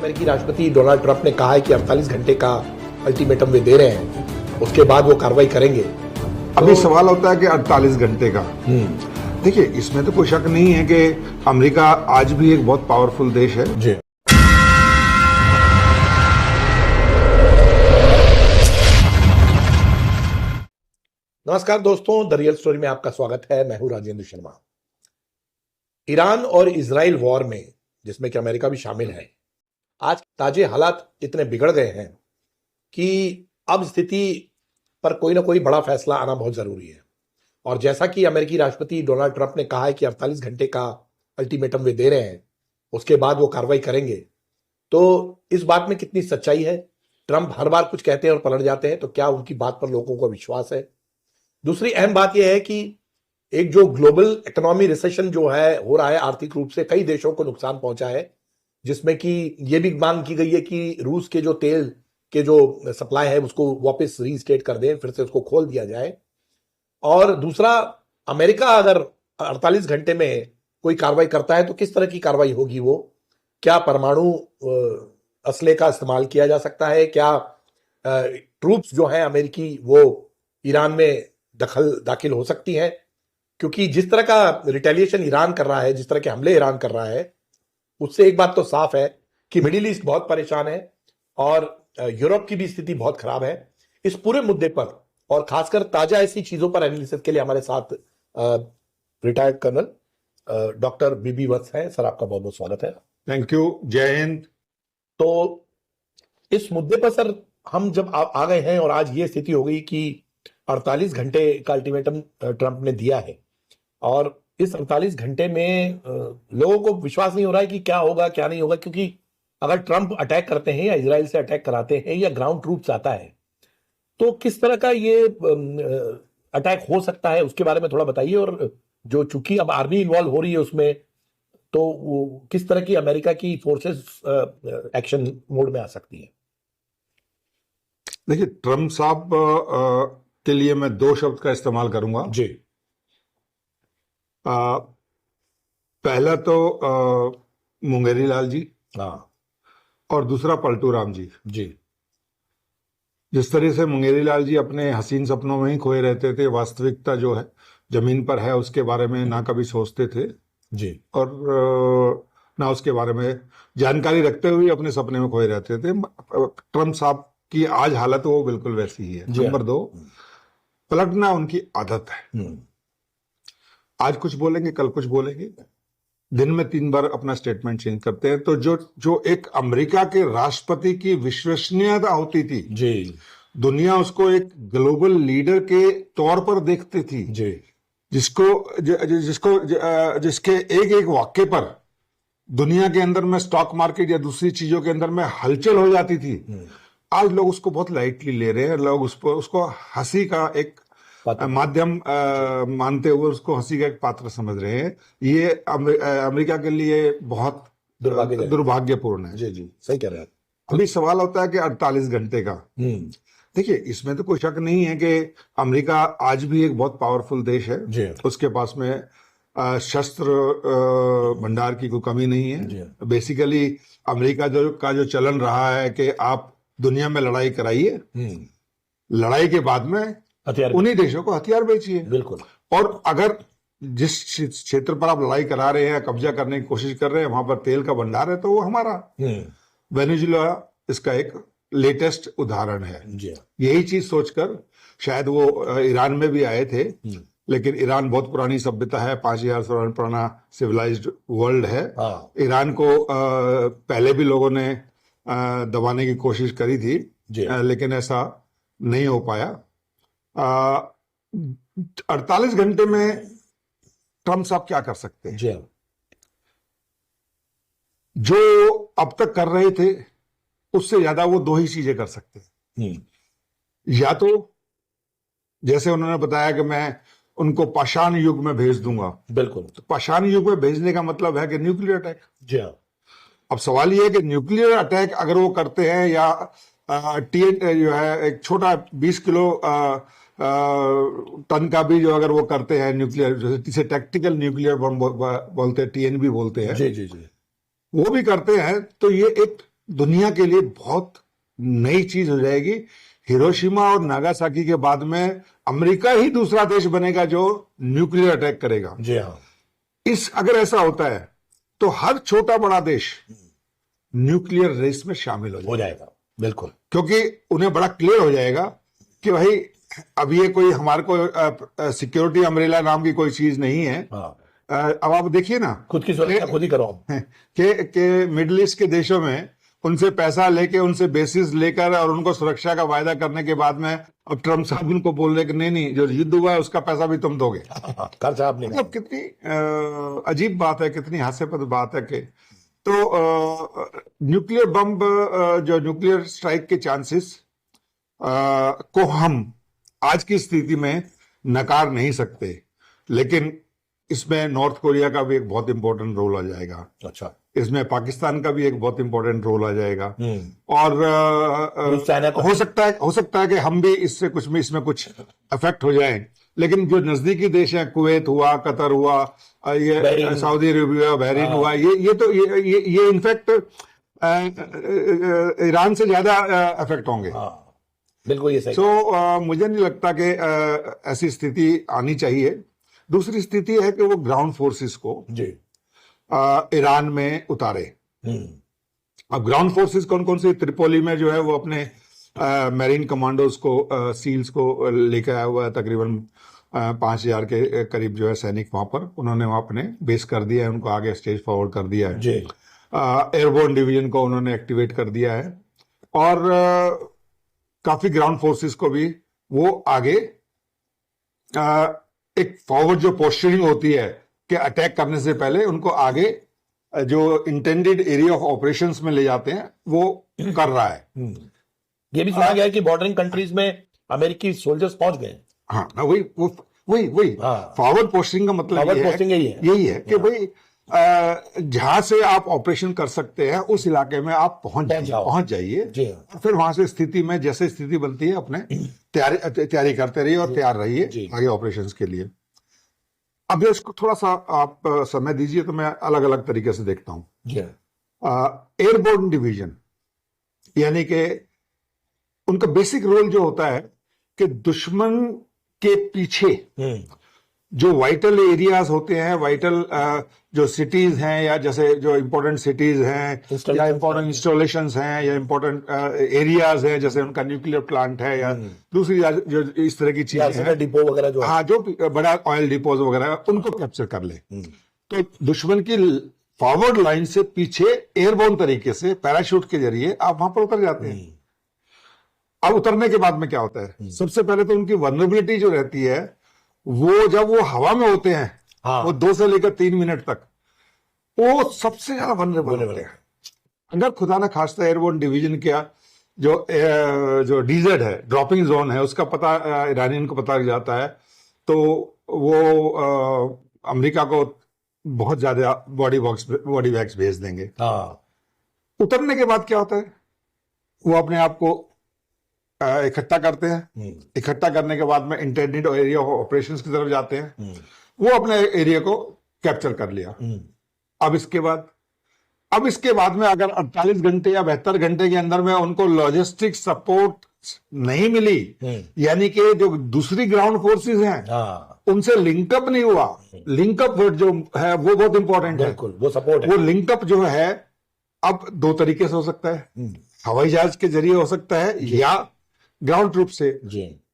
अमेरिकी राष्ट्रपति Donald Trump ने कहा है कि 48 घंटे का अल्टीमेटम वे दे रहे हैं, उसके बाद वो कार्रवाई करेंगे। अभी सवाल होता है कि 48 घंटे का। देखिए, इसमें तो कोई शक नहीं है कि अमेरिका आज भी एक बहुत पावरफुल देश है। जी। नमस्कार दोस्तों, द रियल स्टोरी में आपका स्वागत है। मैं हूं राजेंद्र शर्मा। ईरान और इजराइल वॉर में, जिसमें कि अमेरिका भी शामिल है, आज ताजे हालात इतने बिगड़ गए हैं कि अब स्थिति पर कोई ना कोई बड़ा फैसला आना बहुत जरूरी है। और जैसा कि अमेरिकी राष्ट्रपति डोनाल्ड ट्रंप ने कहा है कि 48 घंटे का अल्टीमेटम वे दे रहे हैं, उसके बाद वो कार्रवाई करेंगे, तो इस बात में कितनी सच्चाई है? ट्रंप हर बार कुछ कहते हैं और पलट जाते हैं, तो क्या उनकी बात पर लोगों को विश्वास है? दूसरी अहम बात यह है कि एक जो ग्लोबल इकोनॉमी रिसेशन जो है हो रहा है, आर्थिक रूप से कई देशों को नुकसान पहुंचा है, जिसमें कि यह भी मांग की गई है कि रूस के जो तेल के जो सप्लाई है उसको वापस रीस्टेट कर दें, फिर से उसको खोल दिया जाए। और दूसरा, अमेरिका अगर 48 घंटे में कोई कार्रवाई करता है तो किस तरह की कार्रवाई होगी? वो क्या परमाणु असले का इस्तेमाल किया जा सकता है? क्या ट्रूप्स जो हैं अमेरिकी वो ईरान में दाखिल हो सकती हैं? क्योंकि जिस तरह का रिटेलिएशन ईरान कर रहा है, जिस तरह के हमले ईरान कर रहा है, उससे एक बात तो साफ है कि मिडिल ईस्ट बहुत परेशान है और यूरोप की भी स्थिति बहुत खराब है। इस पूरे मुद्दे पर और खासकर ताजा ऐसी चीजों पर एनालिसिस के लिए हमारे साथ रिटायर्ड कर्नल डॉक्टर बीबी वत्स हैं। सर, आपका बहुत बहुत स्वागत है। Thank you. जय हिंद। तो इस मुद्दे पर सर, हम जब आ गए हैं और आज ये स्थिति हो गई कि 48 घंटे का अल्टीमेटम ट्रंप ने दिया है और इस 48 घंटे में लोगों को विश्वास नहीं हो रहा है कि क्या होगा क्या नहीं होगा, क्योंकि अगर ट्रंप अटैक करते हैं या इजराइल से अटैक कराते हैं या ग्राउंड ट्रूप्स आता है, तो किस तरह का ये अटैक हो सकता है, उसके बारे में थोड़ा बताइए। और जो चूंकि अब आर्मी इन्वॉल्व हो रही है उसमें, तो वो किस तरह की अमेरिका की फोर्सेस एक्शन मोड में आ सकती है? देखिए, ट्रंप साहब के लिए मैं दो शब्द का इस्तेमाल करूंगा जी। पहला तो मुंगेरी लाल जी, हाँ, और दूसरा पलटू राम जी। जी। जिस तरह से मुंगेरी लाल जी अपने हसीन सपनों में ही खोए रहते थे, वास्तविकता जो है जमीन पर है उसके बारे में ना कभी सोचते थे जी। और ना उसके बारे में जानकारी रखते हुए अपने सपने में खोए रहते थे। ट्रंप साहब की आज हालत वो बिल्कुल वैसी ही है। नंबर दो, पलटना उनकी आदत है। आज कुछ बोलेंगे, कल कुछ बोलेंगे, दिन में 3 बार अपना स्टेटमेंट चेंज करते हैं। तो जो एक अमेरिका के राष्ट्रपति की विश्वसनीयता होती थी जी, दुनिया उसको एक ग्लोबल लीडर के तौर पर देखती थी जी, जिसके एक एक वाक्य पर दुनिया के अंदर में स्टॉक मार्केट या दूसरी चीजों के अंदर में हलचल हो जाती थी। आज लोग उसको बहुत लाइटली ले रहे हैं। लोग उसको हंसी का एक माध्यम मानते हुए उसको हंसी का एक पात्र समझ रहे हैं। ये अमेरिका के लिए बहुत दुर्भाग्यपूर्ण है। जी, जी, सही कह रहे हैं। अभी सवाल होता है कि 48 घंटे का। देखिए, इसमें तो कोई शक नहीं है कि अमेरिका आज भी एक बहुत पावरफुल देश है जी। उसके पास में शस्त्र भंडार की कोई कमी नहीं है। बेसिकली अमेरिका का जो चलन रहा है कि आप दुनिया में लड़ाई कराइए, लड़ाई के बाद में उन्हीं देशों को हथियार बेचिए। बिल्कुल। और अगर जिस क्षेत्र पर आप लड़ाई करा रहे हैं, कब्जा करने की कोशिश कर रहे हैं, वहां पर तेल का भंडार है, तो वो हमारा। वेनेजुएला इसका एक लेटेस्ट उदाहरण है। यही चीज सोचकर शायद वो ईरान में भी आए थे, लेकिन ईरान बहुत पुरानी सभ्यता है, 5000 साल पुराना सिविलाइज्ड वर्ल्ड है। ईरान को पहले भी लोगों ने दबाने की कोशिश करी थी, लेकिन ऐसा नहीं हो पाया। 48 घंटे में ट्रंप साहब क्या कर सकते हैं? जो अब तक कर रहे थे उससे ज्यादा वो दो ही चीजें कर सकते हैं। या तो जैसे उन्होंने बताया कि मैं उनको पाषाण युग में भेज दूंगा। बिल्कुल। तो पाषाण युग में भेजने का मतलब है कि न्यूक्लियर अटैक। जी हाँ। अब सवाल यह है कि न्यूक्लियर अटैक अगर वो करते हैं या जो है एक छोटा 20 किलो टन का भी जो अगर वो करते हैं न्यूक्लियर, जैसे टैक्टिकल न्यूक्लियर बम बोलते हैं, TNB बोलते हैं, जी जी जी, वो भी करते हैं, तो ये एक दुनिया के लिए बहुत नई चीज हो जाएगी। हिरोशिमा और नागासाकी के बाद में अमेरिका ही दूसरा देश बनेगा जो न्यूक्लियर अटैक करेगा। जी हाँ। अगर ऐसा होता है तो हर छोटा बड़ा देश न्यूक्लियर रेस में शामिल हो जाएगा। बिल्कुल, क्योंकि उन्हें बड़ा क्लियर हो जाएगा कि भाई अब ये कोई हमारे को सिक्योरिटी अम्ब्रेला नाम की कोई चीज नहीं है। हाँ। अब आप देखिए ना, खुद की सुरक्षा खुद ही करो कि मिडिल ईस्ट के देशों में उनसे पैसा लेके, उनसे बेसिस लेकर और उनको सुरक्षा का वायदा करने के बाद में अब ट्रम्प साहब उनको बोल रहे कि नहीं, जो युद्ध हुआ है उसका पैसा भी तुम दोगे। कर साहब ने, मतलब कितनी अजीब बात है, कितनी हास्यास्पद बात है कि तो न्यूक्लियर बम, जो न्यूक्लियर स्ट्राइक के चांसेस को हम आज की स्थिति में नकार नहीं सकते, लेकिन इसमें नॉर्थ कोरिया का भी एक बहुत इंपॉर्टेंट रोल आ जाएगा। अच्छा, इसमें पाकिस्तान का भी एक बहुत इंपॉर्टेंट रोल आ जाएगा। और हो सकता है कि हम भी इसमें कुछ अफेक्ट हो जाएं, लेकिन जो नजदीकी देश हैं, कुवैत हुआ, कतर हुआ, ये सऊदी अरेबिया हुआ, बहरीन हुआ, ये इनफैक्ट ईरान से ज्यादा अफेक्ट होंगे। बिल्कुल, ये सही। मुझे नहीं लगता कि ऐसी स्थिति आनी चाहिए। दूसरी स्थिति है कि वो ग्राउंड फोर्सेस को जी ईरान में उतारे। अब ग्राउंड फोर्सेस कौन कौन से? त्रिपोली में जो है वो अपने मैरीन कमांडोज को, सील्स को लेकर आया हुआ है। तकरीबन 5,000 के करीब जो है सैनिक वहां पर उन्होंने वहां अपने बेस कर दिया है, उनको आगे स्टेज फॉरवर्ड कर दिया है। जी। एयरबोर्न डिवीजन को उन्होंने एक्टिवेट कर दिया है और काफी ग्राउंड फोर्सेस को भी वो आगे एक फॉरवर्ड जो पोस्चरिंग होती है कि अटैक करने से पहले उनको आगे जो इंटेंडेड एरिया ऑफ ऑपरेशंस में ले जाते हैं वो कर रहा है। ये भी सुना गया है कि बॉर्डरिंग कंट्रीज में अमेरिकी सोल्जर्स पहुंच गए। हाँ, वही फॉरवर्ड पोस्टिंग का मतलब यही है कि भाई जहां से आप ऑपरेशन कर सकते हैं उस इलाके में आप पहुंच जाइए। फिर वहां से स्थिति में जैसे स्थिति बनती है अपने तैयारी करते रहिए और तैयार रहिए आगे ऑपरेशंस के लिए। अब इसको थोड़ा सा आप समय दीजिए तो मैं अलग अलग तरीके से देखता हूं। एयरबोर्न डिवीजन यानी कि उनका बेसिक रोल जो होता है कि दुश्मन के पीछे जो वाइटल एरियाज होते हैं, वाइटल जो सिटीज हैं या जैसे जो इंपॉर्टेंट सिटीज हैं या इंपॉर्टेंट इंस्टॉलेशंस हैं या इंपॉर्टेंट एरियाज हैं, जैसे उनका न्यूक्लियर प्लांट है या दूसरी जो इस तरह की चीजें हैं, डिपो वगैरह जो, हाँ, जो बड़ा ऑयल डिपोज वगैरह, उनको कैप्चर कर ले। तो दुश्मन की फॉरवर्ड लाइन से पीछे एयरबोर्न तरीके से पैराशूट के जरिए आप वहां पर उतर जाते हैं। अब उतरने के बाद में क्या होता है? सबसे पहले तो उनकी वल्नरेबिलिटी जो रहती है वो जब वो हवा में होते हैं, हाँ, वो 2 से लेकर 3 मिनट तक वो सबसे ज्यादा वल्नरेबल होते हैं। अगर खुदा ना खास्ता एयरबोर्न डिवीजन का जो डीजेड है, ड्रॉपिंग जोन है, उसका पता ईरानियन को पता लग जाता है तो वो अमेरिका को बहुत ज्यादा बॉडी बैग्स भेज देंगे। हाँ। उतरने के बाद क्या होता है? वो अपने आप को इकट्ठा करते हैं। इकट्ठा करने के बाद में इंटेंडेड एरिया ऑफ ऑपरेशंस की तरफ जाते हैं। वो अपने एरिया को कैप्चर कर लिया। अब इसके बाद में अगर 48 घंटे या 72 घंटे के अंदर में उनको लॉजिस्टिक सपोर्ट नहीं मिली, यानी कि जो दूसरी ग्राउंड फोर्सेस हैं उनसे लिंकअप नहीं हुआ, लिंकअप जो है वो बहुत इंपॉर्टेंट है, वो सपोर्ट है। वो लिंकअप जो है अब 2 तरीके से हो सकता है, हवाई जहाज के जरिए हो सकता है या ग्राउंड ट्रूप से।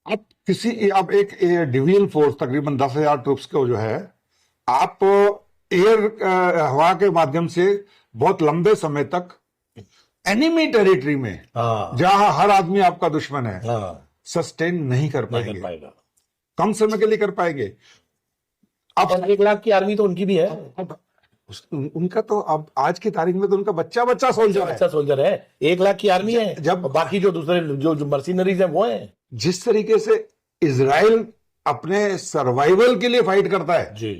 अब एक डिवीजन फोर्स तकरीबन 10,000 ट्रूप्स को जो है आप हवा के माध्यम से बहुत लंबे समय तक एनिमी टेरिटरी में, जहां हर आदमी आपका दुश्मन है, सस्टेन नहीं कर पाएंगे, कम समय के लिए कर पाएंगे। अब 1 लाख की आर्मी तो उनकी भी है। उनका तो अब आज की तारीख में तो उनका बच्चा सोल्जर है। 1 लाख की आर्मी है, जब बाकी जो दूसरे जो मर्सिनरीज हैं वो हैं। जिस तरीके से इजराइल अपने सर्वाइवल के लिए फाइट करता है जी,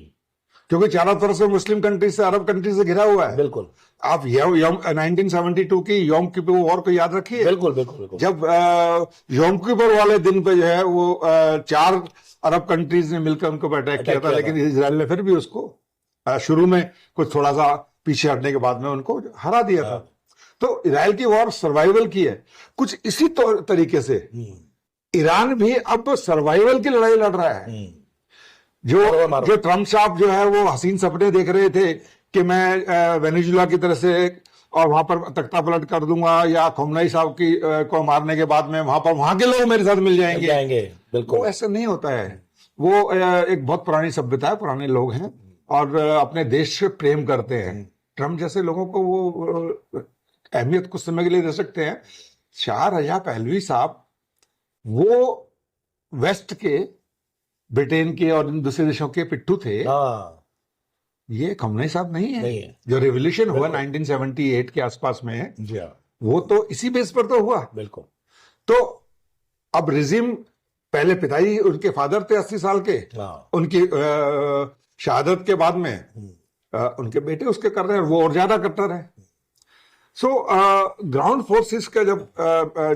क्योंकि चारों तरफ से मुस्लिम कंट्री से, अरब कंट्री से घिरा हुआ है। बिल्कुल। आप 1972 की योम किपर वॉर को याद रखिए। बिल्कुल। जब योम किपर वाले दिन पे जो है वो 4 अरब कंट्रीज ने मिलकर उनको अटैक किया था, लेकिन इजराइल ने फिर भी उसको शुरू में कुछ थोड़ा सा पीछे हटने के बाद में उनको हरा दिया था। तो इसराइल की वॉर सर्वाइवल की है। कुछ इसी तरीके से ईरान भी अब सर्वाइवल की लड़ाई लड़ रहा है। जो ट्रम्प साहब जो है वो हसीन सपने देख रहे थे कि मैं वेनेजुला की तरह से और वहां पर तख्ता पलट कर दूंगा, या खोमनई साहब की को मारने के बाद में वहां के लोग मेरे साथ मिल जाएंगे। बिल्कुल, वो ऐसा नहीं होता है। वो एक बहुत पुरानी सभ्यता है, पुराने लोग हैं और अपने देश से प्रेम करते हैं। ट्रम्प जैसे लोगों को वो अहमियत कुछ समय के लिए दे सकते हैं। शाह रजा पहलवी साहब वो वेस्ट के, ब्रिटेन के और दूसरे देशों के पिट्ठू थे। ये खमनेई साहब नहीं है। जो रिवॉल्यूशन हुआ 1978 के आसपास में, वो तो इसी बेस पर तो हुआ। बिल्कुल। तो अब रिजिम, पहले पिताजी उनके फादर थे 80 साल के, उनकी शहादत के बाद में उनके बेटे उसके कर रहे हैं, वो और ज्यादा कट्टर है। सो ग्राउंड फोर्सेस का जब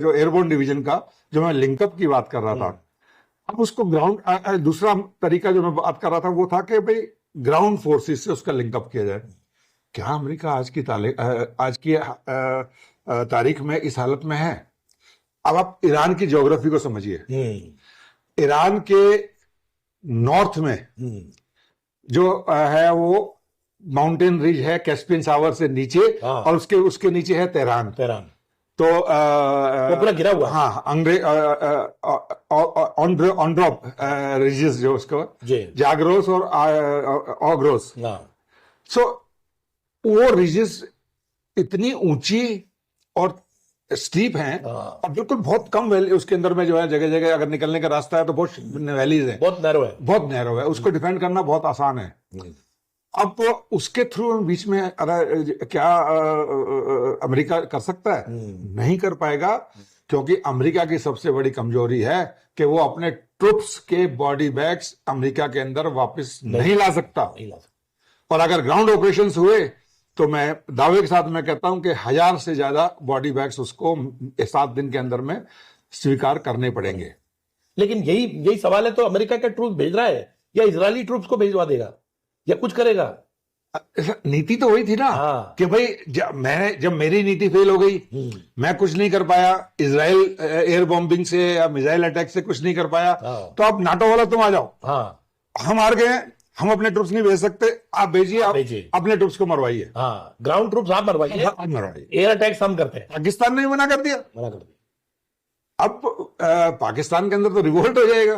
जो एयरबोर्न डिवीजन का जो मैं लिंकअप की बात कर रहा था, अब उसको ग्राउंड, दूसरा तरीका जो मैं बात कर रहा था वो था कि भाई ग्राउंड फोर्सेस से उसका लिंकअप किया जाए। क्या अमेरिका आज की तारीख में इस हालत में है? अब आप ईरान की ज्योग्राफी को समझिए। ईरान के नॉर्थ में जो है वो माउंटेन रिज है, कैस्पियन सागर से नीचे, और उसके नीचे है तेहरान। तो पूरा गिरा हुआ। हाँ, ऑनड्रॉप रिजेस जो उसको जाग्रोस और ऑग्रोस। सो वो रिजेस इतनी ऊंची और स्टीप हैं और बिल्कुल बहुत कम वैली उसके अंदर में जो है, जगह जगह अगर निकलने का रास्ता है तो बहुत वैलीज है, बहुत नैरो है। उसको डिफेंड करना बहुत आसान है। अब उसके थ्रू बीच में क्या अमेरिका कर सकता है? नहीं कर पाएगा, क्योंकि अमेरिका की सबसे बड़ी कमजोरी है कि वो अपने ट्रूप्स के बॉडी बैग्स अमेरिका के अंदर वापस नहीं ला सकता। और अगर ग्राउंड ऑपरेशंस हुए तो मैं दावे के साथ मैं कहता हूं कि 1000 से ज्यादा बॉडी बैग्स उसको 7 दिन के अंदर में स्वीकार करने पड़ेंगे। लेकिन यही सवाल है, तो अमेरिका का ट्रूप भेज रहा है या इजरायली ट्रूप्स को भेजवा देगा या कुछ करेगा? नीति तो वही थी ना कि भाई जब मेरी नीति फेल हो गई, मैं कुछ नहीं कर पाया, इजराइल एयर बॉम्बिंग से या मिसाइल अटैक से कुछ नहीं कर पाया, तो अब नाटो वाला तुम आ जाओ, हम हार गए, हम अपने ट्रूप्स नहीं भेज सकते, आप भेजिए, आप अपने ट्रूप्स को मरवाइए। ग्राउंड ट्रूप्स आप मरवाइए, एयर अटैक्स हम करते हैं। पाकिस्तान ने मना कर दिया। अब पाकिस्तान के अंदर तो रिवोल्ट हो जाएगा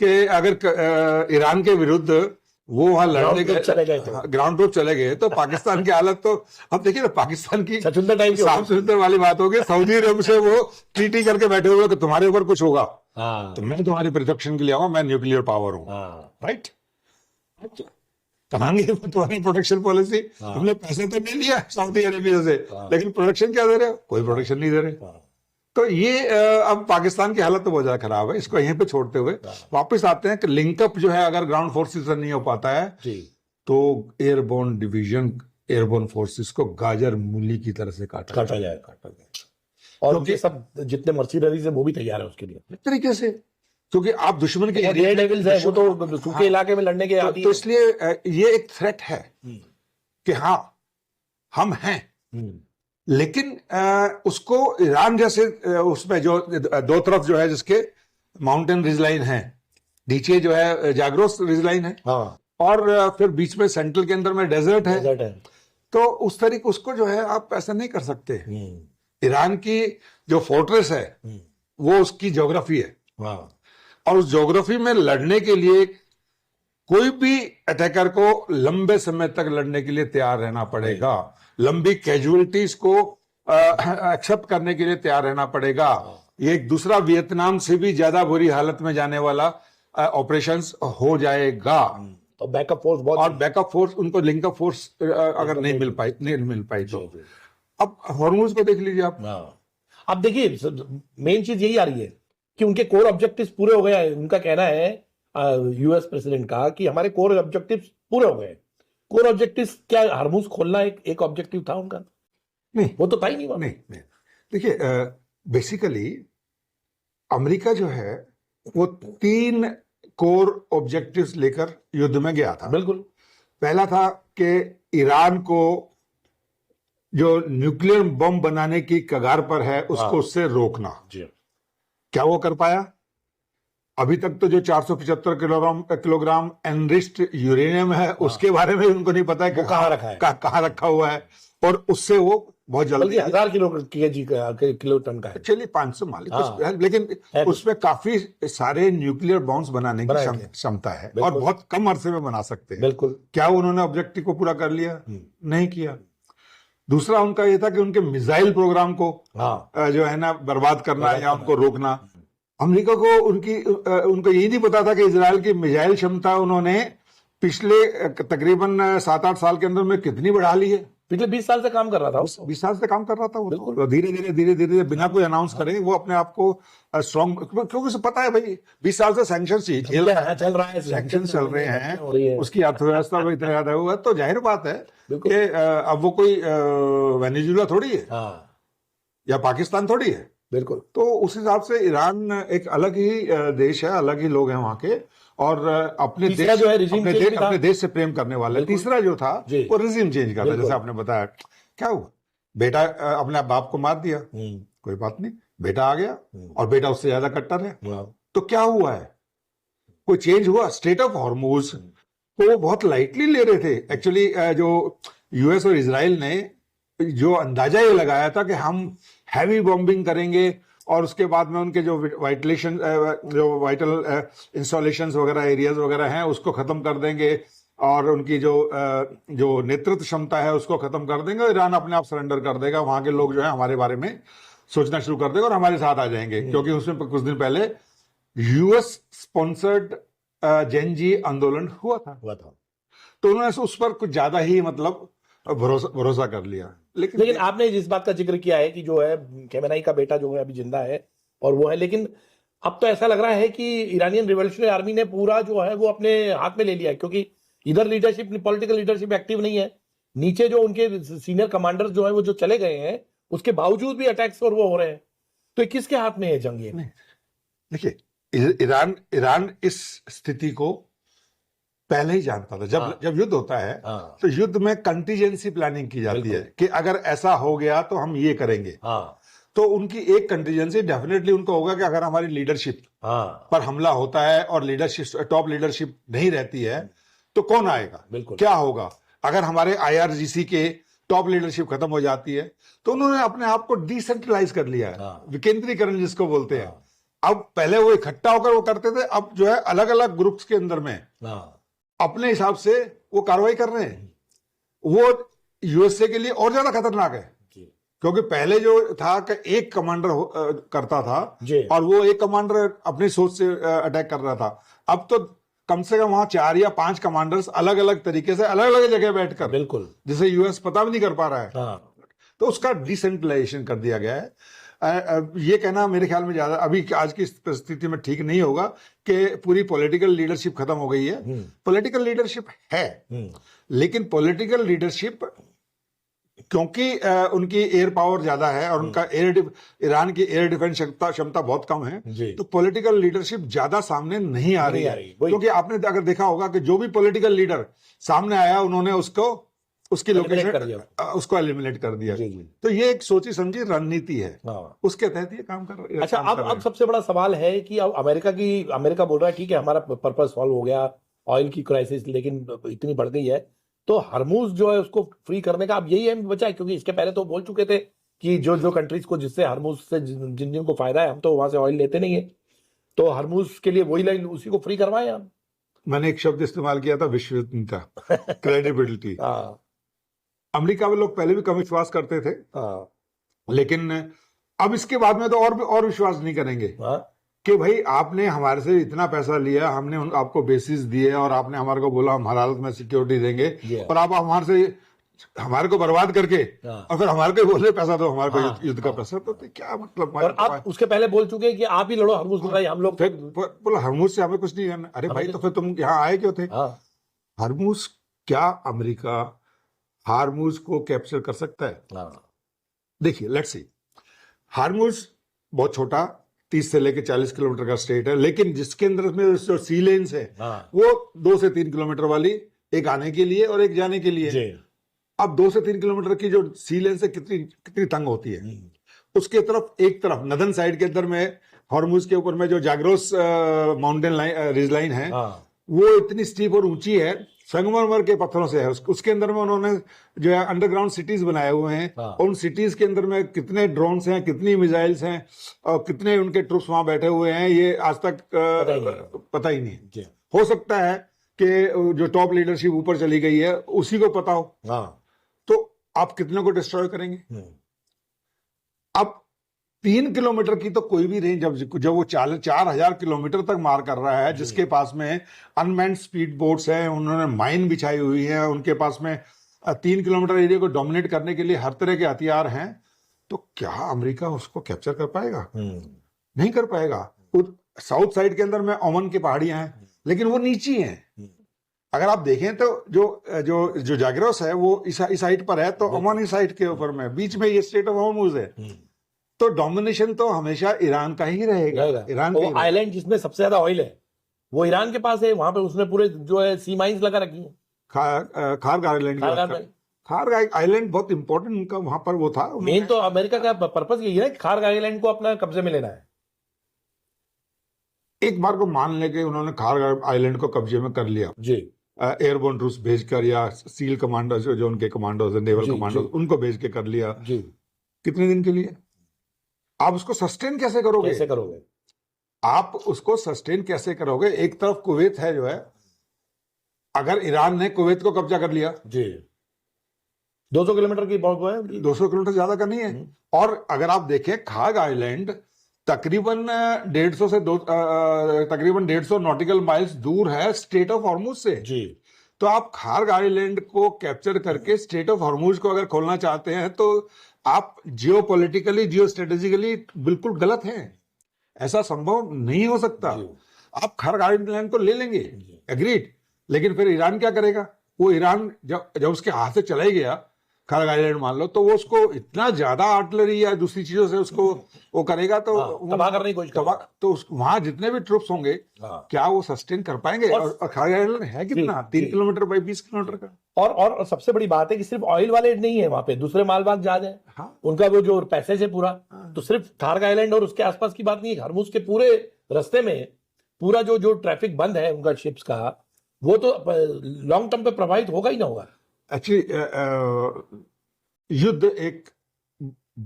कि अगर ईरान के विरुद्ध वो वहां लड़ने के ग्राउंड ट्रूप चले गए तो पाकिस्तान की हालत तो, अब देखिए ना, पाकिस्तान की साफ सुथरे वाली बात होगी। सऊदी अरब से वो ट्रीटी करके बैठे हुए कि तुम्हारे ऊपर कुछ होगा तो मैं तुम्हारी प्रोटेक्शन के लिए आऊंगा, मैं न्यूक्लियर पावर हूं, राइट? कहांगे तुम्हारी प्रोटेक्शन पॉलिसी, तुमने पैसे तो नहीं लिया सऊदी अरेबिया से, लेकिन प्रोटेक्शन क्या दे रहे हो? कोई प्रोटेक्शन नहीं दे रहे। तो ये अब पाकिस्तान की हालत तो बहुत ज्यादा खराब है। इसको यहीं पे छोड़ते हुए वापस आते हैं कि लिंकअप जो है अगर ग्राउंड फोर्सेस से नहीं हो पाता है तो एयरबोर्न डिवीजन, एयरबोर्न फोर्सेस को गाजर मूली की तरह से काटा जाएगा। और उनके सब जितने मर्सिनरीज है वो भी तैयार है उसके लिए एक तरीके से, क्योंकि आप दुश्मन के एरिया डेविल्स है, वो तो सूखे इलाके में लड़ने के आदी है। तो इसलिए ये एक थ्रेट है कि हाँ हम हैं, लेकिन उसको ईरान जैसे उसमें जो दो तरफ जो है जिसके माउंटेन रिज लाइन है, नीचे जो है जाग्रोस रिज लाइन है, और फिर बीच में सेंट्रल के अंदर में डेजर्ट है। तो उस तरीके उसको जो है आप ऐसा नहीं कर सकते। ईरान की जो फोर्ट्रेस है वो उसकी ज्योग्राफी है, और उस ज्योग्राफी में लड़ने के लिए कोई भी अटैकर को लंबे समय तक लड़ने के लिए तैयार रहना पड़ेगा, लंबी कैजुअलिटीज को एक्सेप्ट करने के लिए तैयार रहना पड़ेगा। ये एक दूसरा वियतनाम से भी ज्यादा बुरी हालत में जाने वाला ऑपरेशंस हो जाएगा। तो बैकअप फोर्स बहुत, और बैकअप फोर्स उनको लिंकअप फोर्स अगर नहीं मिल पाई तो अब हॉर्मुज को देख लीजिए आप। अब देखिए मेन चीज यही आ रही है कि उनके कोर ऑब्जेक्टिव्स पूरे हो गए। उनका कहना है यूएस प्रेसिडेंट का कि हमारे कोर ऑब्जेक्टिव्स पूरे हो गए। कोर ऑब्जेक्टिव्स क्या हॉर्मुज खोलना एक ऑब्जेक्टिव था उनका? नहीं, वो तो था ही नहीं। देखिए बेसिकली अमेरिका जो है वो 3 कोर ऑब्जेक्टिव्स लेकर युद्ध में गया था। बिल्कुल। पहला था कि ईरान को जो न्यूक्लियर बम बनाने की कगार पर है उसको उससे रोकना। क्या वो कर पाया? अभी तक तो जो 475 किलोग्राम एनरिच्ड यूरेनियम है उसके बारे में उनको नहीं पता है कि कहाँ रखा है, कहाँ रखा हुआ है, और उससे वो बहुत जल्दी 1000 किलो टन का है, चलिए 500 मान लीजिए, लेकिन उसमें काफी सारे न्यूक्लियर बॉम्ब्स बनाने की क्षमता है और बहुत कम अरसे में बना सकते हैं। बिल्कुल। क्या उन्होंने ऑब्जेक्टिव को पूरा कर लिया? नहीं किया। दूसरा उनका ये था कि उनके मिसाइल प्रोग्राम को जो है ना बर्बाद करना या उनको रोकना। अमेरिका को उनको यही नहीं पता था कि इजराइल की मिसाइल क्षमता उन्होंने पिछले तकरीबन 7-8 साल के अंदर में कितनी बढ़ा ली है। पिछले 20 साल से काम कर रहा था, 20 साल से काम कर रहा था वो, तो धीरे धीरे बिना कोई अनाउंस करे वो अपने आप को स्ट्रॉन्ग, क्योंकि उसे पता है भाई 20 साल से सैंक्शन चल रहा है, सैंक्शन चल रहे हैं, उसकी अर्थव्यवस्था को इतना ज्यादा हुआ, तो जाहिर बात है कि अब वो कोई वेनेजुएला थोड़ी है या पाकिस्तान थोड़ी है। बिल्कुल। तो उस हिसाब से ईरान एक अलग ही देश है, अलग ही लोग हैं वहां के, और अपने देश से प्रेम करने वाले। तीसरा जो था वो रिजीम चेंज का था, जैसे आपने बताया। क्या हुआ? बेटा अपने बाप को मार दिया, कोई बात नहीं, बेटा आ गया और बेटा उससे ज्यादा कट्टर है, तो क्या हुआ है? कोई चेंज हुआ? स्ट्रेट ऑफ हॉर्मुज को वो बहुत लाइटली ले रहे थे। एक्चुअली जो यूएस और इजराइल ने जो अंदाजा ये लगाया था कि हम हैवी बॉम्बिंग करेंगे और उसके बाद में उनके जो वाइटल इंस्टॉलेशंस वगैरह, एरियाज वगैरह हैं, उसको खत्म कर देंगे और उनकी जो नेतृत्व क्षमता है उसको खत्म कर देंगे, और ईरान अपने आप सरेंडर कर देगा, वहां के लोग जो है हमारे बारे में सोचना शुरू कर देगा और हमारे साथ आ जाएंगे। क्योंकि उसमें कुछ दिन पहले यूएस स्पॉन्सर्ड जेनजी आंदोलन हुआ था, तो उन्होंने उस पर कुछ ज्यादा ही मतलब भरोसा कर लिया। लेकिन आपने इस बात का जिक्र किया है कि जो है खेमेनेई का बेटा जो है अभी जिंदा है और वो है, लेकिन अब तो ऐसा लग रहा है कि ईरानियन रिवॉल्यूशनरी आर्मी ने पूरा जो है वो अपने हाथ में ले लिया है, क्योंकि इधर लीडरशिप, पॉलिटिकल लीडरशिप एक्टिव नहीं है, नीचे जो उनके सीनियर कमांडर्स जो है वो जो चले गए हैं, उसके बावजूद भी अटैक्स और वो हो रहे हैं। तो किसके हाथ में है जंग? ये देखिए, ईरान इस स्थिति को पहले ही जानता था। जब युद्ध होता है तो युद्ध में कंटीजेंसी प्लानिंग की जाती है कि अगर ऐसा हो गया तो हम ये करेंगे। तो उनकी एक कंटीजेंसी डेफिनेटली उनको होगा कि अगर हमारी लीडरशिप पर हमला होता है और लीडरशिप, टॉप लीडरशिप नहीं रहती है, तो कौन आएगा? क्या होगा? अगर हमारे IRGC के टॉप लीडरशिप खत्म हो जाती है, तो उन्होंने अपने आप को डिसेंट्रलाइज कर लिया है, विकेंद्रीकरण जिसको बोलते हैं। अब पहले वो इकट्ठा होकर वो करते थे, अब जो है अलग अलग ग्रुप्स के अंदर में अपने हिसाब से वो कार्रवाई कर रहे हैं। वो यूएसए के लिए और ज्यादा खतरनाक है, क्योंकि पहले जो था कि एक कमांडर करता था और वो एक कमांडर अपनी सोच से अटैक कर रहा था। अब तो कम से कम वहां 4 या 5 कमांडर्स अलग अलग तरीके से अलग अलग जगह बैठकर, बिल्कुल जिसे यूएस पता भी नहीं कर पा रहा है, तो उसका डिसेंट्रलाइजेशन कर दिया गया है। ये कहना मेरे ख्याल में ज्यादा अभी आज की परिस्थिति में ठीक नहीं होगा कि पूरी पॉलिटिकल लीडरशिप खत्म हो गई है। पॉलिटिकल लीडरशिप है, लेकिन पॉलिटिकल लीडरशिप क्योंकि उनकी एयर पावर ज्यादा है और उनका ईरान की एयर डिफेंस क्षमता बहुत कम है, तो पॉलिटिकल लीडरशिप ज्यादा सामने नहीं आ रही है। क्योंकि आपने अगर देखा होगा कि जो भी पॉलिटिकल लीडर सामने आया, उन्होंने उसकी लोकेशन उसको एलिमिनेट कर दिया। तो ये एक सोची समझी रणनीति है, उसके तहत ये काम कर रहे हैं। अच्छा, अब सबसे बड़ा सवाल है कि अब अमेरिका बोल रहा है ठीक है हमारा पर्पस सॉल्व हो गया, ऑयल की क्राइसिस लेकिन इतनी बढ़ गई है, तो हरमुज जो है उसको फ्री करने का अब यही है बचा है। क्योंकि इसके पहले तो बोल चुके थे कि जो कंट्रीज को जिससे हरमुज से जिन को फायदा है, हम तो वहां से ऑयल लेते नहीं है, तो हरमुज के लिए वही लाइन उसी को फ्री करवाए हम। मैंने एक शब्द इस्तेमाल किया था, विश्वसनीयता, क्रेडिबिलिटी। अमेरिका में लोग पहले भी कम विश्वास करते थे, लेकिन अब इसके बाद में तो और विश्वास नहीं करेंगे कि भाई आपने हमारे से इतना पैसा लिया, हमने आपको बेसिस दिए और आपने हमारे को बोला हम हर हालत में सिक्योरिटी देंगे, और आप हमारे को बर्बाद करके और फिर हमारे को बोल रहे पैसा दो, हमारे को युद्ध का पैसा, तो क्या मतलब? और आप उसके पहले बोल चुके कि आप ही लड़ो हरमुज लड़ाई, हम लोग बोला हरमुज से हमें कुछ नहीं करना। अरे भाई, तो फिर तुम यहाँ आए क्यों थे? हरमुज क्या अमेरिका हारमुज को कैप्चर कर सकता है? देखिए, लेट्स सी, हारमुज बहुत छोटा 30 से लेकर 40 किलोमीटर का स्टेट है, लेकिन जिसके अंदर में जो सी लेन्स है वो 2 से 3 किलोमीटर वाली, एक आने के लिए और एक जाने के लिए। अब 2 से 3 किलोमीटर की जो सी लेन से कितनी कितनी तंग होती है, उसके तरफ एक तरफ नदन साइड के अंदर में हॉर्मुज के ऊपर में जो Zagros mountain line ridge line है, वो इतनी स्टीप और ऊंची है, संगमरमर के पत्थरों से है। उसके अंदर में उन्होंने जो है अंडरग्राउंड सिटीज बनाए हुए हैं, और उन सिटीज के अंदर में कितने ड्रोन्स हैं, कितनी मिसाइल्स हैं और कितने उनके ट्रुप्स वहां बैठे हुए हैं, ये आज तक पता ही नहीं। हो सकता है कि जो टॉप लीडरशिप ऊपर चली गई है उसी को पता हो। तो आप कितने को डिस्ट्रॉय करेंगे? अब 3 किलोमीटर की तो कोई भी रेंज, जब वो 4,000 किलोमीटर तक मार कर रहा है, जिसके पास में अनमैन्ड स्पीड बोट्स हैं, उन्होंने माइन बिछाई हुई है, उनके पास में 3 किलोमीटर एरिया को डोमिनेट करने के लिए हर तरह के हथियार हैं, तो क्या अमेरिका उसको कैप्चर कर पाएगा? नहीं कर पाएगा। साउथ साइड के अंदर में ओमान की पहाड़ियां हैं, लेकिन वो नीची हैं। अगर आप देखें तो जो जो जो जाग्रोस है वो इस साइड पर है, तो ओमान इस साइड के ऊपर में, बीच में ये स्टेट ऑफ हॉर्मुज है। तो डोमिनेशन तो हमेशा ईरान का ही रहेगा। ईरान वो आइलैंड जिसमें सबसे ज्यादा ऑयल है वो ईरान के पास है, वहां पे उसने पूरे जो है सी माइंस लगा रखी है। खार्ग आइलैंड, खार्ग आइलैंड बहुत इंपॉर्टेंट उनका वहां पर वो था। मेन तो अमेरिका का पर्पस यही है कि खार्ग आइलैंड को अपना कब्जे में लेना है। एक बार को मान लेके उन्होंने खार्ग आइलैंड को कब्जे में कर लिया जी, एयरबोर्न ट्रूप्स भेजकर या सील कमांडर्स जो उनके कमांडोज है, नेवल कमांडोज, उनको भेज के कर लिया जी। कितने दिन के लिए? आप उसको सस्टेन कैसे करोगे? आप उसको सस्टेन कैसे करोगे? एक तरफ कुवैत है जो है, अगर ईरान ने कुवैत को कब्जा कर लिया जी, 200 किलोमीटर की बहुत है, 200 किलोमीटर ज्यादा का नहीं है। और अगर आप देखें खार्ग आइलैंड तकरीबन 150 नॉटिकल माइल्स दूर है स्टेट ऑफ हॉर्मुज से जी। तो आप खार्ग आइलैंड को कैप्चर करके स्टेट ऑफ हॉर्मुज को अगर खोलना चाहते हैं तो आप जियोपॉलिटिकली, जियोस्ट्रेटेजिकली बिल्कुल गलत हैं। ऐसा संभव नहीं हो सकता। आप खार्ग आइलैंड को ले लेंगे, एग्रीड, लेकिन फिर ईरान क्या करेगा? वो ईरान जब उसके हाथ से चला ही गया खार्ग आइलैंड मान लो, तो वो उसको इतना ज्यादा आर्टिलरी या दूसरी चीजों से उसको वो करेगा, तो तबाह करने की कोशिश करेगा। तो वहां जितने भी ट्रुप्स होंगे क्या वो सस्टेन कर पाएंगे? और खार्ग आइलैंड है कितना? 3 किलोमीटर बाई 20 किलोमीटर का। और सबसे बड़ी बात है कि सिर्फ ऑयल वाले नहीं है वहां पे, दूसरे मालवाहक जहाज है। उनका वो जो पैसेज है पूरा, तो सिर्फ खार्ग आइलैंड और उसके आसपास की बात नहीं है, हरमुज के पूरे रास्ते में पूरा जो ट्रैफिक बंद है उनका शिप्स का, वो तो लॉन्ग टर्म पे प्रभावित होगा ही ना होगा। एक्चुअली युद्ध एक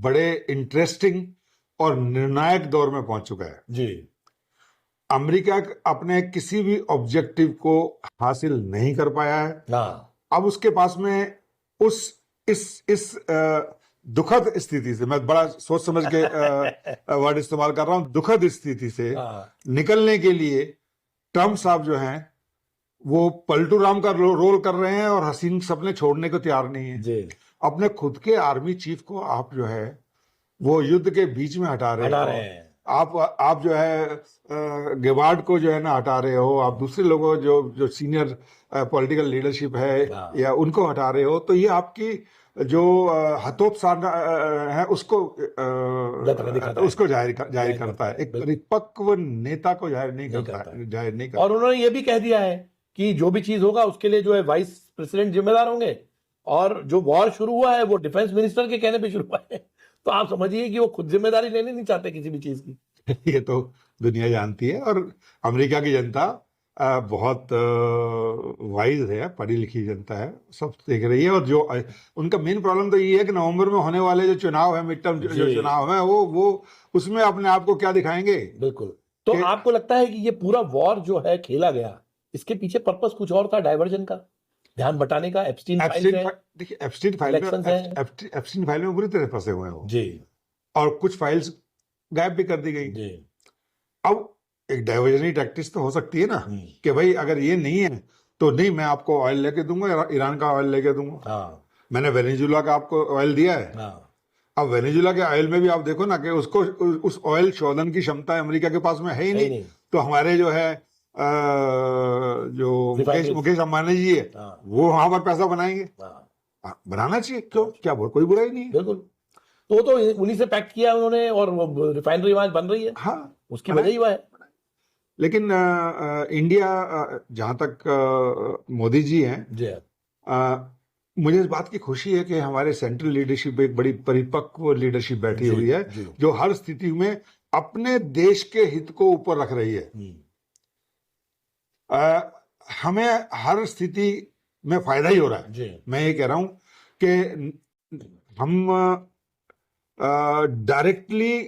बड़े इंटरेस्टिंग और निर्णायक दौर में पहुंच चुका है जी। अमेरिका अपने किसी भी ऑब्जेक्टिव को हासिल नहीं कर पाया है। अब उसके पास में इस दुखद स्थिति से, मैं बड़ा सोच समझ के वर्ड इस्तेमाल कर रहा हूं, दुखद स्थिति से निकलने के लिए ट्रम्प साहब जो हैं वो पलटू राम का रोल कर रहे हैं और हसीन सपने छोड़ने को तैयार नहीं है जी। अपने खुद के आर्मी चीफ को आप जो है वो युद्ध के बीच में हटा रहे हैं। आप जो है गेवार्ड को जो है ना हटा रहे हो, आप दूसरे लोगों जो सीनियर पॉलिटिकल लीडरशिप है या उनको हटा रहे हो, तो ये आपकी जो हतोत्साह है उसको जाहिर करता है। एक परिपक्व नेता को जाहिर नहीं करता। और उन्होंने ये भी कह दिया है कि जो भी चीज होगा उसके लिए जो है वाइस प्रेसिडेंट जिम्मेदार होंगे, और जो वॉर शुरू हुआ है वो डिफेंस मिनिस्टर के कहने पे शुरू हुआ है। तो आप समझिए कि वो खुद जिम्मेदारी लेने नहीं चाहते किसी भी चीज की। ये तो दुनिया जानती है, और अमेरिका की जनता बहुत वाइज है, पढ़ी लिखी जनता है, सब देख रही है। और जो उनका मेन प्रॉब्लम तो ये है कि नवंबर में होने वाले जो चुनाव है, मिड टर्म जो चुनाव है, वो उसमें अपने आप को क्या दिखाएंगे। बिल्कुल। तो आपको लगता है कि ये पूरा वॉर जो है खेला गया, इसके पीछे पर्पस कुछ और था, डाइवर्जन का, ध्यान बटाने का? एप्स्टीन फाइल में बुरी तरह फंसे हुए हो जी, और कुछ फाइल्स गायब भी कर दी गई जी। अब एक डाइवर्जनरी टैक्टिक्स तो हो सकती है ना कि भाई अगर ये नहीं है तो नहीं, मैं आपको ऑयल लेके दूंगा, ईरान का ऑयल लेके दूंगा। मैंने वेनेजुला का आपको ऑयल दिया है। अब वेनेजुला के ऑयल में भी आप देखो ना कि उसको उस ऑयल शोधन की क्षमता अमेरिका के पास में है ही नहीं। तो हमारे जो है जो मुकेश अंबानी जी है वो वहां पर पैसा बनाएंगे, बनाना चाहिए, क्यों, क्या कोई बुराई नहीं है। बिल्कुल। तो उन्हीं से पैक्ट किया उन्होंने, और रिफाइनरी वहां बन रही है। हाँ, उसकी वजह ही वह है। लेकिन इंडिया जहां तक मोदी जी हैं, मुझे इस बात की खुशी है कि हमारे सेंट्रल लीडरशिप एक बड़ी परिपक्व लीडरशिप बैठी हुई है, जो हर स्थिति में अपने देश के हित को ऊपर रख रही है। हमें हर स्थिति में फायदा ही हो रहा है। मैं ये कह रहा हूं कि हम डायरेक्टली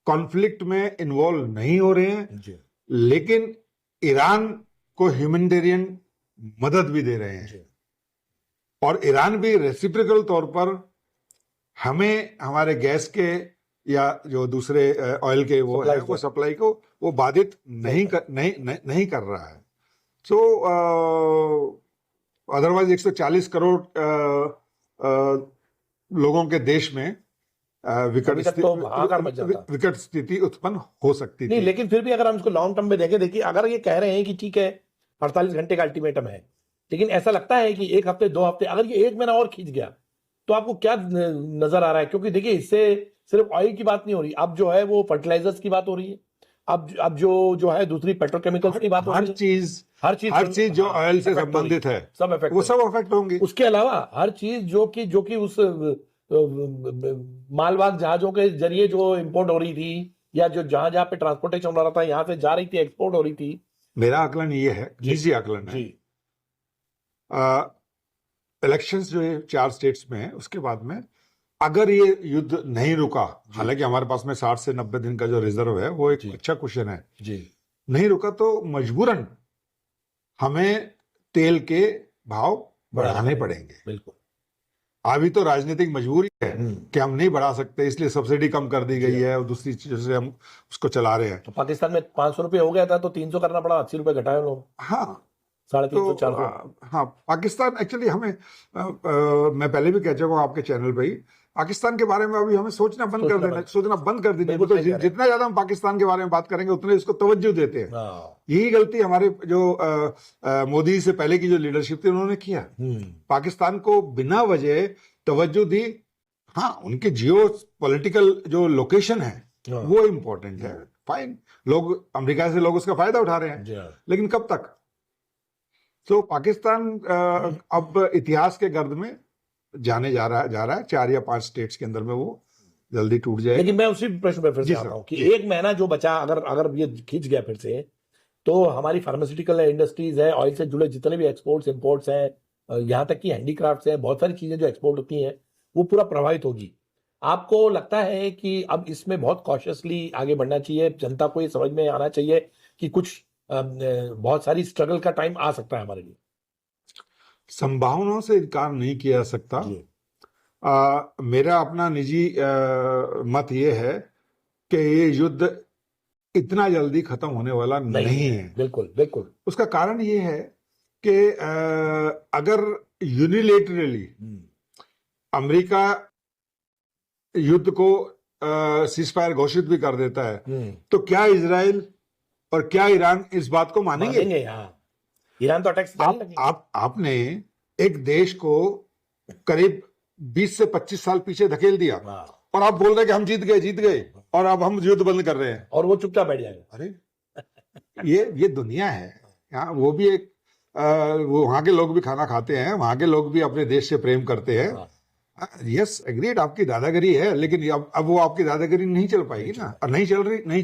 कॉन्फ्लिक्ट में इन्वॉल्व नहीं हो रहे हैं, लेकिन ईरान को ह्यूमैनिटेरियन मदद भी दे रहे हैं, और ईरान भी रेसिप्रोकल तौर पर हमें हमारे गैस के या जो दूसरे ऑयल के वो सप्लाई को वो बाधित नहीं कर रहा है। सो अदरवाइज 140 करोड़ लोगों के देश में विकट स्थिति उत्पन्न हो सकती नहीं, थी। लेकिन फिर भी अगर हम इसको लॉन्ग टर्म में देखें, देखिए अगर ये कह रहे हैं कि ठीक है 48 घंटे का अल्टीमेटम है, लेकिन ऐसा लगता है कि 1 हफ्ते 2 हफ्ते, अगर ये 1 महीना और खींच गया तो आपको क्या नजर आ रहा है? क्योंकि देखिए इससे सिर्फ ऑयल की बात नहीं हो रही, अब जो है वो फर्टिलाइजर्स की बात हो रही है, अब जो है दूसरी पेट्रोकेमिकल्स की बात हो रही है। हर चीज जो ऑयल से संबंधित है सब अफेक्ट होंगी। उसके अलावा हर चीज जो कि उस मालवाहक जहाजों के जरिए जो इंपोर्ट हो रही थी, या जो जहां पे ट्रांसपोर्टेशन हो रहा था, यहाँ से जा रही थी, एक्सपोर्ट हो रही थी। मेरा आकलन ये है, निजी आकलन है, इलेक्शंस जो है 4 स्टेट्स में है, उसके बाद में अगर ये युद्ध नहीं रुका, हालांकि हमारे पास में 60 से 90 दिन का जो रिजर्व है वो एक अच्छा क्वेश्चन है, नहीं रुका तो मजबूरन हमें तेल के भाव बढ़ाने पड़ेंगे। बिल्कुल, अभी तो राजनीतिक मजबूरी है कि हम नहीं बढ़ा सकते, इसलिए सब्सिडी कम कर दी गई है और दूसरी चीजों से हम उसको चला रहे हैं। तो पाकिस्तान में 500 रुपये हो गया था तो 300 करना पड़ा, 80 रुपये घटाए लोग। हाँ, 350 400। हाँ, पाकिस्तान एक्चुअली हमें मैं पहले भी कह चुका हूँ आपके चैनल पे ही, पाकिस्तान के बारे में अभी हमें सोचना बंद कर देना तो जितना ज्यादा हम पाकिस्तान के बारे में बात करेंगे उतने इसको तवज्जो देते हैं। यही गलती हमारे जो मोदी से पहले की जो लीडरशिप थी उन्होंने किया, पाकिस्तान को बिना वजह तवज्जो दी। हाँ, उनके जियो पॉलिटिकल जो लोकेशन है वो इम्पोर्टेंट है, फाइन, लोग अमेरिका से लोग उसका फायदा उठा रहे हैं, लेकिन कब तक? तो पाकिस्तान अब इतिहास के गर्द में जाने जा रहा है 4 या 5 स्टेट्स के अंदर में वो जल्दी टूट जाए। लेकिन मैं उसी प्रश्न पर फिर से आता हूं कि 1 महीना जो बचा, अगर ये खींच गया फिर से, तो हमारी फार्मास्यूटिकल इंडस्ट्रीज है, ऑयल से जुड़े जितने भी एक्सपोर्ट्स इंपोर्ट्स हैं, यहाँ तक कि हैंडीक्राफ्ट्स हैं, बहुत सारी चीजें जो एक्सपोर्ट होती हैं वो पूरा प्रभावित होगी। आपको लगता है कि अब इसमें बहुत कॉशियसली आगे बढ़ना चाहिए, जनता को ये समझ में आना चाहिए कि कुछ बहुत सारी स्ट्रगल का टाइम आ सकता है हमारे लिए? संभावनाओं से इनकार नहीं किया जा सकता। मेरा अपना निजी मत ये है कि ये युद्ध इतना जल्दी खत्म होने वाला नहीं है। बिल्कुल बिल्कुल। उसका कारण ये है कि अगर यूनिलेटरली अमेरिका युद्ध को सीजफायर घोषित भी कर देता है, तो क्या इजराइल और क्या ईरान इस बात को मानेंगे? ईरान तो अटैक आपने एक देश को करीब 20 से 25 साल पीछे धकेल दिया और आप बोल रहे हैं कि हम जीत गए और अब हम युद्ध बंद कर रहे हैं, और वो चुपचाप बैठ जाएगा। अरे ये दुनिया है, यहाँ वो भी एक वो वहां के लोग भी खाना खाते हैं, वहां के लोग भी अपने देश से प्रेम करते हैं। यस, एग्रीड, आपकी दादागिरी है, लेकिन अब वो आपकी दादागिरी नहीं चल पाएगी ना, और नहीं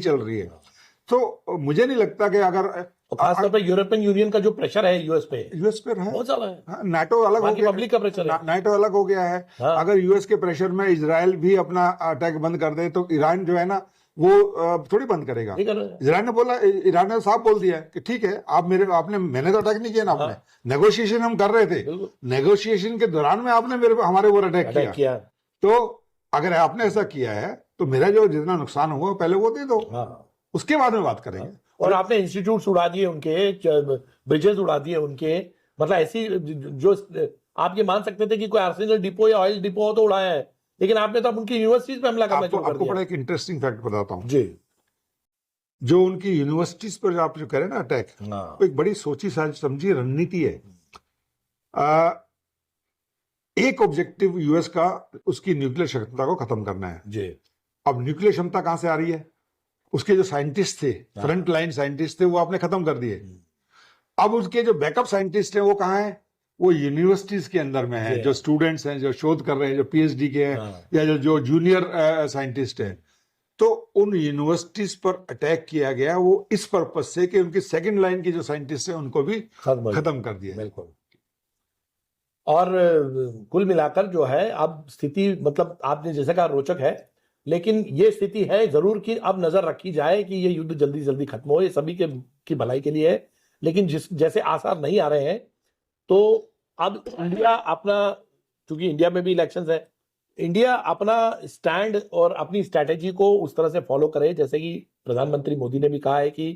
चल रही है। तो मुझे नहीं लगता कि अगर खासतौर पर यूरोपियन यूनियन का जो प्रेशर है यूएस पे है बहुत ज्यादा है। नाटो अलग हो गया, पब्लिक का प्रेशर है, नाटो अलग हो गया है। अगर यूएस के प्रेशर में इजराइल भी अपना अटैक बंद कर दे तो ईरान जो है ना वो थोड़ी बंद करेगा। ईरान ने साफ बोल दिया है कि ठीक है, मैंने तो अटैक नहीं किया ना, आपने नेगोशिएशन हम कर रहे थे, नेगोशिएशन के दौरान में आपने हमारे ऊपर अटैक किया। तो अगर आपने ऐसा किया है तो मेरा जो जितना नुकसान हुआ पहले वो दे दो, उसके बाद में बात करेंगे। और आपने इंस्टीट्यूट्स उड़ा दिए उनके, ब्रिजेस उड़ा दिए उनके, मतलब ऐसी जो आप ये मान सकते थे कि कोई आर्सेनल डिपो या ऑयल डिपो हो तो उड़ाया है, लेकिन आपने तो अब उनकी यूनिवर्सिटीज पे हमला करना शुरू कर दिया। आपको बड़ा एक इंटरेस्टिंग फैक्ट बताता हूँ जी, जो उनकी यूनिवर्सिटीज पर आप जो कह रहे हैं ना अटैक, तो एक बड़ी सोची समझी रणनीति है। एक ऑब्जेक्टिव यूएस का उसकी न्यूक्लियर क्षमता को खत्म करना है जी। अब न्यूक्लियर क्षमता कहां से आ रही है? उसके जो साइंटिस्ट थे, फ्रंट लाइन साइंटिस्ट थे, वो आपने खत्म कर दिए। अब उसके जो बैकअप साइंटिस्ट हैं वो कहाँ हैं? वो यूनिवर्सिटीज के अंदर में है, जो स्टूडेंट्स हैं, जो शोध कर रहे हैं, जो पीएचडी के हैं, या जो जूनियर साइंटिस्ट हैं, तो उन यूनिवर्सिटीज पर अटैक किया गया वो इस पर्पज से कि उनकी सेकंड लाइन की जो साइंटिस्ट हैं उनको भी खत्म कर दिया। बिल्कुल। और कुल मिलाकर जो है अब स्थिति, मतलब आपने जैसे कहा, रोचक है, लेकिन ये स्थिति है जरूर कि अब नजर रखी जाए कि ये युद्ध जल्दी जल्दी खत्म हो, ये सभी की भलाई के लिए है। लेकिन जैसे आसार नहीं आ रहे हैं, तो अब इंडिया अपना, चूंकि इंडिया में भी इलेक्शंस है, इंडिया अपना स्टैंड और अपनी स्ट्रैटेजी को उस तरह से फॉलो करे, जैसे कि प्रधानमंत्री मोदी ने भी कहा है कि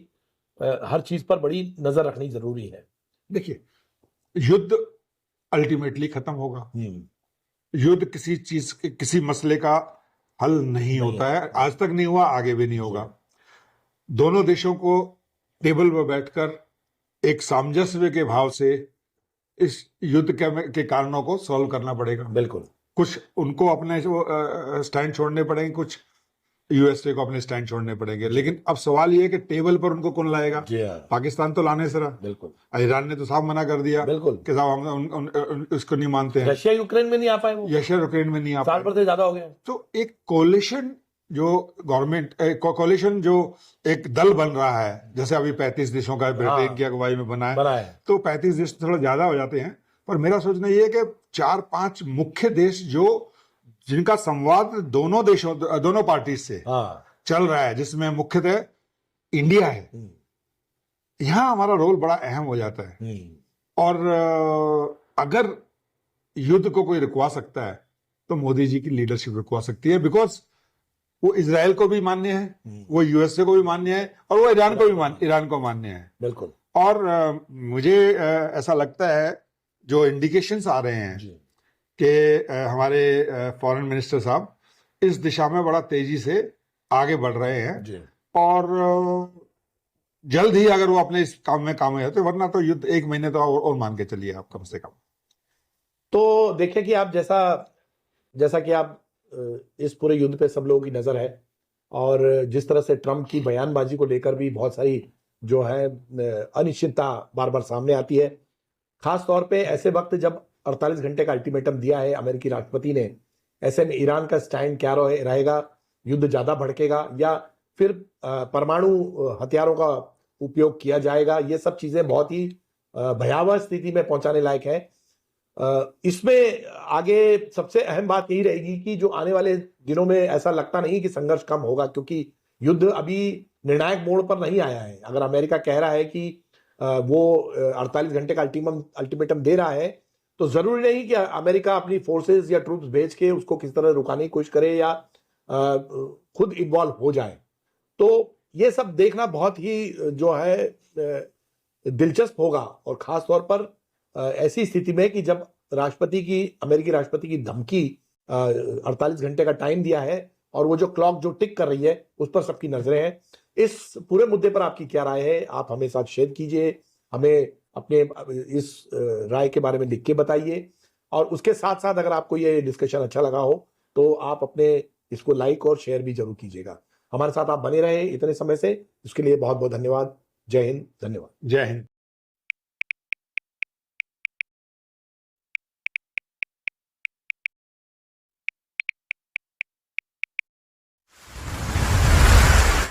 हर चीज पर बड़ी नजर रखनी जरूरी है। देखिए, युद्ध अल्टीमेटली खत्म होगा। युद्ध किसी चीज, किसी मसले का हल नहीं होता है, आज तक नहीं हुआ, आगे भी नहीं होगा। दोनों देशों को टेबल पर बैठकर एक सामंजस्य के भाव से इस युद्ध के कारणों को सॉल्व करना पड़ेगा। बिल्कुल। कुछ उनको अपने स्टैंड छोड़ने पड़ेंगे, कुछ यूएसए को अपने स्टैंड छोड़ने पड़ेंगे, लेकिन अब सवाल ये है कि टेबल पर उनको कौन लाएगा? पाकिस्तान तो लाने से रहा। बिल्कुल। ईरान ने तो साफ मना कर दिया। बिल्कुल कि साहब हम उसको नहीं मानते हैं। रशिया यूक्रेन में नहीं आ पाए, वो रशिया यूक्रेन में नहीं आ पाए, साल भर से ज्यादा हो गया। तो एक कोलिशन जो गवर्नमेंट कोलिशन जो एक दल बन रहा है, जैसे अभी 35 देशों का ब्रिटेन की अगुवाई में बना है, तो 35 देश थोड़ा ज्यादा हो जाते हैं, पर मेरा सोचना ये है कि 4-5 मुख्य देश जो जिनका संवाद दोनों देशों, दोनों पार्टी से चल रहा है, जिसमें मुख्यतः इंडिया है, यहां हमारा रोल बड़ा अहम हो जाता है। और अगर युद्ध को कोई रुकवा सकता है तो मोदी जी की लीडरशिप रुकवा सकती है, बिकॉज वो इजराइल को भी मान्य है, वो यूएसए को भी मान्य है, और वो ईरान को भी ईरान को मान्य है। बिल्कुल। और मुझे ऐसा लगता है, जो इंडिकेशंस आ रहे हैं कि हमारे फॉरेन मिनिस्टर साहब इस दिशा में बड़ा तेजी से आगे बढ़ रहे हैं, और जल्द ही अगर वो अपने इस काम में कामयाब होते, वरना तो युद्ध 1 महीने तो और मान के चलिए आप, कम से कम। तो देखिए कि आप जैसा कि आप इस पूरे युद्ध पे सब लोगों की नजर है, और जिस तरह से ट्रम्प की बयानबाजी को लेकर भी बहुत सारी जो है अनिश्चितता बार बार सामने आती है, खास तौर पे ऐसे वक्त जब 48 घंटे का अल्टीमेटम दिया है अमेरिकी राष्ट्रपति ने, ऐसे में ईरान का स्टैंड क्या रहेगा? युद्ध ज्यादा भड़केगा या फिर परमाणु हथियारों का उपयोग किया जाएगा? ये सब चीजें बहुत ही भयावह स्थिति में पहुंचाने लायक है। इसमें आगे सबसे अहम बात यही रहेगी कि जो आने वाले दिनों में ऐसा लगता नहीं कि संघर्ष कम होगा, क्योंकि युद्ध अभी निर्णायक मोड़ पर नहीं आया है। अगर अमेरिका कह रहा है कि वो 48 घंटे का अल्टीमेटम दे रहा है, तो जरूरी नहीं कि अमेरिका अपनी फोर्सेस या ट्रूप्स भेज के उसको किस तरह रुकाने की कोशिश करे या खुद इन्वॉल्व हो जाए। तो ये सब देखना बहुत ही जो है दिलचस्प होगा, और खास तौर पर ऐसी स्थिति में कि जब अमेरिकी राष्ट्रपति की धमकी 48 घंटे का टाइम दिया है, और वो जो क्लॉक जो टिक कर रही है उस पर सबकी नजरें हैं। इस पूरे मुद्दे पर आपकी क्या राय है? आप हमें साथ शेयर कीजिए, हमें अपने इस राय के बारे में लिख के बताइए, और उसके साथ साथ अगर आपको ये डिस्कशन अच्छा लगा हो तो आप अपने इसको लाइक और शेयर भी जरूर कीजिएगा। हमारे साथ आप बने रहे इतने समय से, इसके लिए बहुत बहुत धन्यवाद। जय हिंद। धन्यवाद। जय हिंद।